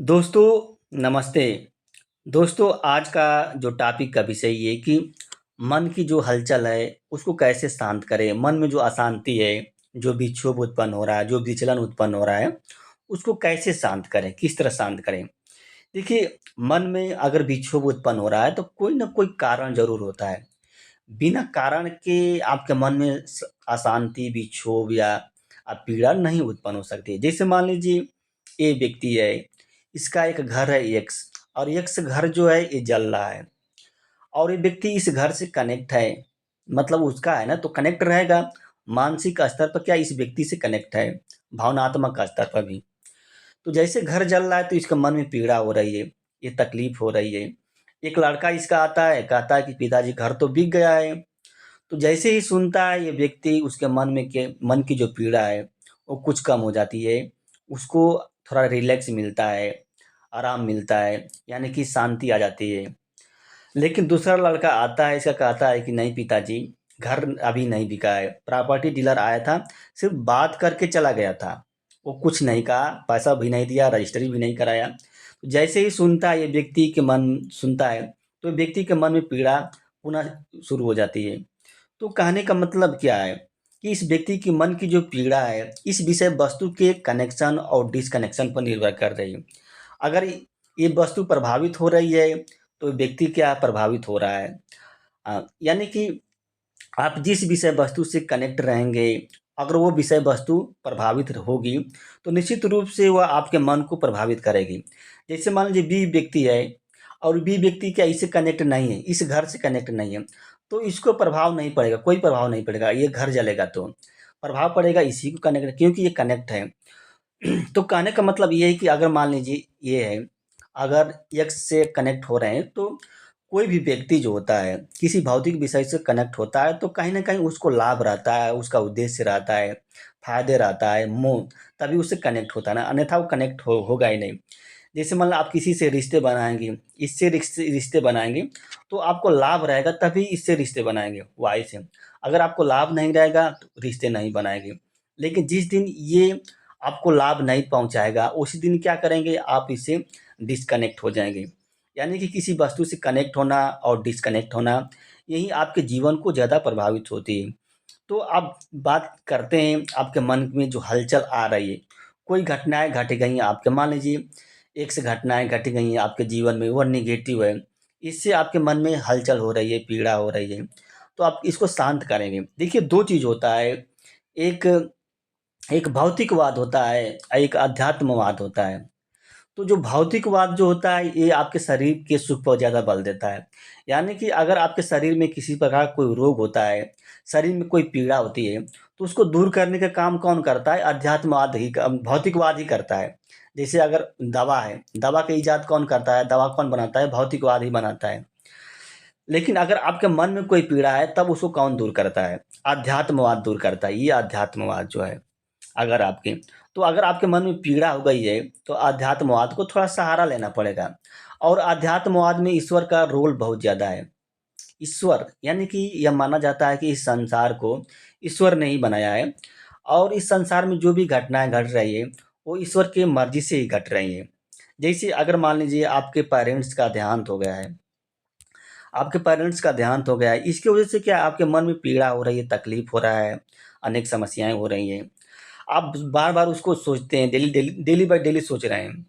दोस्तों नमस्ते। दोस्तों आज का जो टॉपिक का विषय ये कि मन की जो हलचल है उसको कैसे शांत करें? मन में जो अशांति है, जो विक्षोभ उत्पन्न हो रहा है, जो विचलन उत्पन्न हो रहा है, उसको कैसे शांत करें? किस तरह शांत करें? देखिए, मन में अगर विक्षोभ उत्पन्न हो रहा है तो कोई न कोई कारण ज़रूर होता है। बिना कारण के आपके मन में अशांति, विक्षोभ या पीड़ा नहीं उत्पन्न हो सकती है। जैसे मान लीजिए ये व्यक्ति है, इसका एक घर है एक्स और एक्स घर जो है ये जल रहा है और ये व्यक्ति इस घर से कनेक्ट है, मतलब उसका है ना, तो कनेक्ट रहेगा। मानसिक स्तर पर क्या इस व्यक्ति से कनेक्ट है, भावनात्मक स्तर पर भी। तो जैसे घर जल रहा है तो इसका मन में पीड़ा हो रही है, ये तकलीफ हो रही है। एक लड़का इसका आता है, कहता है कि पिताजी घर तो बिक गया है। तो जैसे ही सुनता है ये व्यक्ति, उसके मन की जो पीड़ा है वो कुछ कम हो जाती है। उसको थोड़ा रिलैक्स मिलता है, आराम मिलता है, यानी कि शांति आ जाती है। लेकिन दूसरा लड़का आता है, इसका कहता है कि नहीं पिताजी, घर अभी नहीं बिका है, प्रॉपर्टी डीलर आया था, सिर्फ बात करके चला गया था, वो कुछ नहीं कहा, पैसा भी नहीं दिया, रजिस्ट्री भी नहीं कराया। तो जैसे ही सुनता है ये व्यक्ति के मन सुनता है, तो व्यक्ति के मन में पीड़ा पुनः शुरू हो जाती है। तो कहने का मतलब क्या है कि इस व्यक्ति की मन की जो पीड़ा है इस विषय वस्तु के कनेक्शन और डिसकनेक्शन पर निर्भर कर रही है। अगर ये वस्तु प्रभावित हो रही है तो व्यक्ति क्या प्रभावित हो रहा है। यानी कि आप जिस विषय वस्तु से कनेक्ट रहेंगे, अगर वो विषय वस्तु प्रभावित होगी तो निश्चित रूप से वह आपके मन को प्रभावित करेगी। जैसे मान लीजिए बी व्यक्ति है और बी व्यक्ति क्या इससे कनेक्ट नहीं है, इस घर से कनेक्ट नहीं है, तो इसको प्रभाव नहीं पड़ेगा, कोई प्रभाव नहीं पड़ेगा। ये घर जलेगा तो प्रभाव पड़ेगा इसी को कनेक्ट, क्योंकि ये कनेक्ट है। तो कहने का मतलब ये है कि अगर मान लीजिए ये है, अगर एक्स से कनेक्ट हो रहे हैं तो कोई भी व्यक्ति जो होता है किसी भौतिक विषय से कनेक्ट होता है तो कहीं न कहीं उसको लाभ रहता है, उसका उद्देश्य रहता है, फ़ायदे रहता है, मोह, तभी उससे कनेक्ट होता है ना, अन्यथा वो कनेक्ट होगा ही नहीं। जैसे मान लो आप किसी से रिश्ते बनाएँगे, इससे रिश्ते रिश्ते बनाएँगे तो आपको लाभ रहेगा तभी इससे रिश्ते बनाएँगे वाई से। अगर आपको लाभ नहीं रहेगा तो रिश्ते नहीं बनाएँगे। लेकिन जिस दिन ये आपको लाभ नहीं पहुँचाएगा, उसी दिन क्या करेंगे, आप इससे डिस्कनेक्ट हो जाएँगे। यानी कि किसी वस्तु से कनेक्ट होना और डिस्कनेक्ट होना, यही आपके जीवन को ज़्यादा प्रभावित होती है। तो आप बात करते हैं आपके मन में जो हलचल आ रही है, कोई घटनाएँ घट गई हैं आपके, मान लीजिए एक से घटनाएँ घट गई हैं आपके जीवन में, वो नेगेटिव है, इससे आपके मन में हलचल हो रही है, पीड़ा हो रही है, तो आप इसको शांत करेंगे। देखिए 2 चीज़ होता है, एक एक भौतिकवाद होता है, एक अध्यात्मवाद होता है। तो जो भौतिकवाद जो होता है ये आपके शरीर के सुख पर ज़्यादा बल देता है। यानी कि अगर आपके शरीर में किसी प्रकार का कोई रोग होता है, शरीर में कोई पीड़ा होती है, तो उसको दूर करने का काम कौन करता है? अध्यात्मवाद ही भौतिकवाद ही करता है। जैसे अगर दवा है, दवा का इजाद कौन करता है? दवा कौन बनाता है? भौतिकवाद ही बनाता है। लेकिन अगर आपके मन में कोई पीड़ा है तब उसको कौन दूर करता है? अध्यात्मवाद दूर करता है। ये अध्यात्मवाद जो है। अगर आपके तो अगर आपके मन में पीड़ा हो गई है तो अध्यात्मवाद को थोड़ा सहारा लेना पड़ेगा। और अध्यात्मवाद में ईश्वर का रोल बहुत ज़्यादा है। ईश्वर यानी कि यह माना जाता है कि इस संसार को ईश्वर ने ही बनाया है और इस संसार में जो भी घटनाएं घट रही है वो ईश्वर की मर्जी से ही घट रही हैं। जैसे अगर मान लीजिए आपके पेरेंट्स का देहांत हो गया है, आपके पेरेंट्स का देहांत हो गया है, इसकी वजह से क्या आपके मन में पीड़ा हो रही है, तकलीफ हो रहा है, अनेक समस्याएं हो रही हैं। आप बार-बार उसको सोचते हैं, डेली बाय डेली सोच रहे हैं।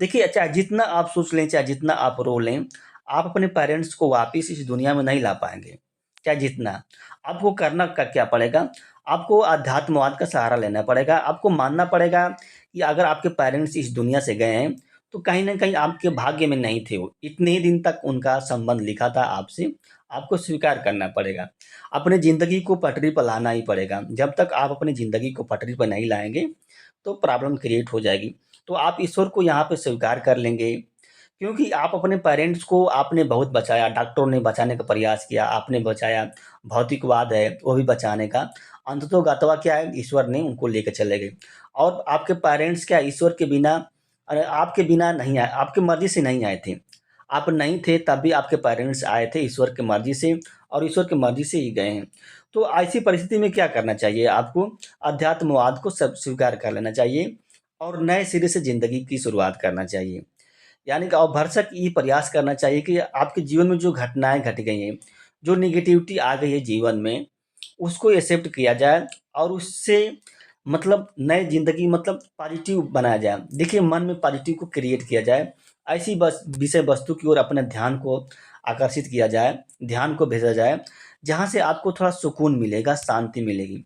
देखिए, चाहे जितना आप सोच लें, चाहे जितना आप रो लें, आप अपने पेरेंट्स को वापिस इस दुनिया में नहीं ला पाएँगे, चाहे जितना। आपको करना क क्या पड़ेगा, आपको अध्यात्मवाद का सहारा लेना पड़ेगा, आपको मानना पड़ेगा कि अगर आपके पेरेंट्स इस दुनिया से गए हैं, तो कहीं न कहीं आपके भाग्य में नहीं थे वो। इतने ही दिन तक उनका संबंध लिखा था आपसे, आपको स्वीकार करना पड़ेगा। अपनी ज़िंदगी को पटरी पर लाना ही पड़ेगा। जब तक आप अपनी ज़िंदगी को पटरी पर नहीं लाएँगे, तो प्रॉब्लम क्रिएट हो जाएगी। तो आप ईश्वर को यहाँ पे स्वीकार कर लेंगे, क्योंकि आप अपने पेरेंट्स को आपने बहुत बचाया, डॉक्टरों ने बचाने का प्रयास किया, आपने बचाया, भौतिकवाद है वो भी बचाने का। अंततोगत्वा क्या है, ईश्वर ने उनको लेके चले गए। और आपके पेरेंट्स क्या ईश्वर के बिना आपके बिना नहीं आए, आपकी मर्ज़ी से नहीं आए थे। आप नहीं थे तब भी आपके पेरेंट्स आए थे ईश्वर की मर्ज़ी से और ईश्वर की मर्ज़ी से ही गए हैं। तो ऐसी परिस्थिति में क्या करना चाहिए आपको? अध्यात्मवाद को सब स्वीकार कर लेना चाहिए और नए सिरे से ज़िंदगी की शुरुआत करना चाहिए। यानी कि और भरसक ये प्रयास करना चाहिए कि आपके जीवन में जो घटनाएँ घट गई हैं, जो नेगेटिविटी आ गई है जीवन में, उसको एक्सेप्ट किया जाए और उससे मतलब नई ज़िंदगी मतलब पॉज़िटिव बनाया जाए। देखिए मन में पॉज़िटिव को क्रिएट किया जाए, ऐसी बस विषय वस्तु की ओर अपने ध्यान को आकर्षित किया जाए, ध्यान को भेजा जाए, जहाँ से आपको थोड़ा सुकून मिलेगा, शांति मिलेगी।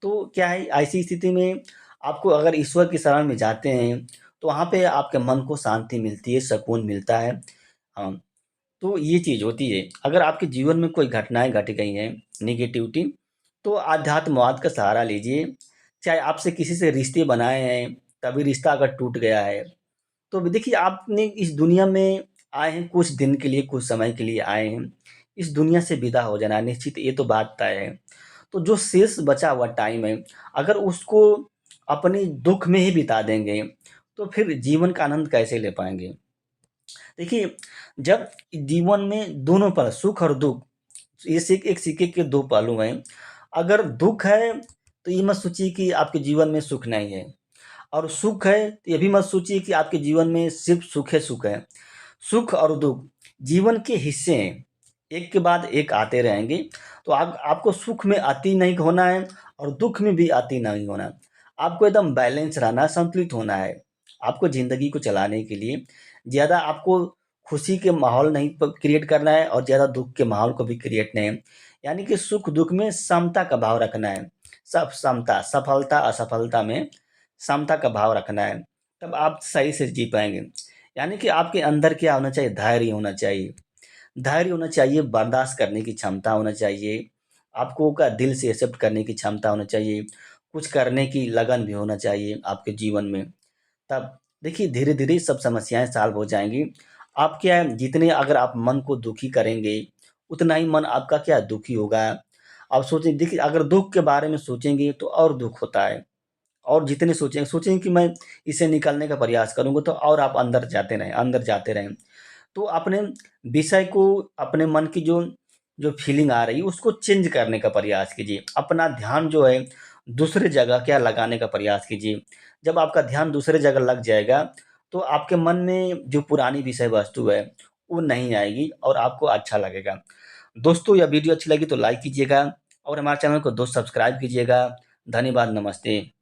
तो क्या है ऐसी स्थिति में आपको अगर ईश्वर की शरण में जाते हैं, तो वहाँ पे आपके मन को शांति मिलती है, सुकून मिलता है। हाँ, तो ये चीज़ होती है। अगर आपके जीवन में कोई घटनाएँ घट गई हैं, नेगेटिविटी, तो आध्यात्मवाद का सहारा लीजिए। चाहे आपसे किसी से रिश्ते बनाए हैं, तभी रिश्ता अगर टूट गया है, तो भी देखिए आपने इस दुनिया में आए हैं कुछ दिन के लिए, कुछ समय के लिए आए हैं। इस दुनिया से विदा हो जाना है निश्चित, ये तो बात तय है। तो जो शेष बचा हुआ टाइम है, अगर उसको अपने दुःख में ही बिता देंगे, तो फिर जीवन का आनंद कैसे ले पाएँगे? देखिए, जब जीवन में दोनों पल सुख और दुःख, ये एक सिक्के के दो पहलू हैं। अगर दुःख है, तो ये मत सोचिए कि आपके जीवन में सुख नहीं है, और सुख है, तो ये भी मत सोचिए कि आपके जीवन में सिर्फ़ सुख है सुख है। सुख और दुःख जीवन के हिस्से हैं, एक के बाद एक आते रहेंगे। तो आपको सुख में अति नहीं होना है और दुःख में भी अति नहीं होना है। आपको एकदम बैलेंस रहना है, संतुलित होना है। आपको ज़िंदगी को चलाने के लिए ज़्यादा आपको खुशी के माहौल नहीं क्रिएट करना है और ज़्यादा दुःख के माहौल को भी क्रिएट नहीं। यानी कि सुख-दुःख में समता का भाव रखना है। सब समता, सफलता असफलता में समता का भाव रखना है, तब आप सही से जी पाएँगे। यानी कि आपके अंदर क्या होना चाहिए? धैर्य होना चाहिए। धैर्य होना चाहिए, बर्दाश्त करने की क्षमता होना चाहिए, आपको का दिल से एक्सेप्ट करने की क्षमता होना चाहिए, कुछ करने की लगन भी होना चाहिए आपके जीवन में। तब देखिए धीरे-धीरे सब समस्याएँ सॉल्व हो जाएँगी। आप क्या है जितने अगर आप मन को दुखी करेंगे, उतना ही मन आपका क्या दुखी होगा। आप सोचें देखिए अगर दुःख के बारे में सोचेंगे तो और दुःख होता है। और जितने सोचेंगे कि मैं इससे निकलने का प्रयास करूँगा, तो और आप अंदर जाते रहें। तो अपने विषय को, अपने मन की जो जो फीलिंग आ रही है उसको चेंज करने का प्रयास कीजिए। अपना ध्यान जो है दूसरे जगह क्या लगाने का प्रयास कीजिए। जब आपका ध्यान दूसरे जगह लग जाएगा, तो आपके मन में जो पुरानी विषय वस्तु है, वो नहीं आएगी और आपको अच्छा लगेगा। दोस्तों यह वीडियो अच्छी लगी तो लाइक कीजिएगा और हमारे चैनल को दोस्त सब्सक्राइब कीजिएगा। धन्यवाद, नमस्ते।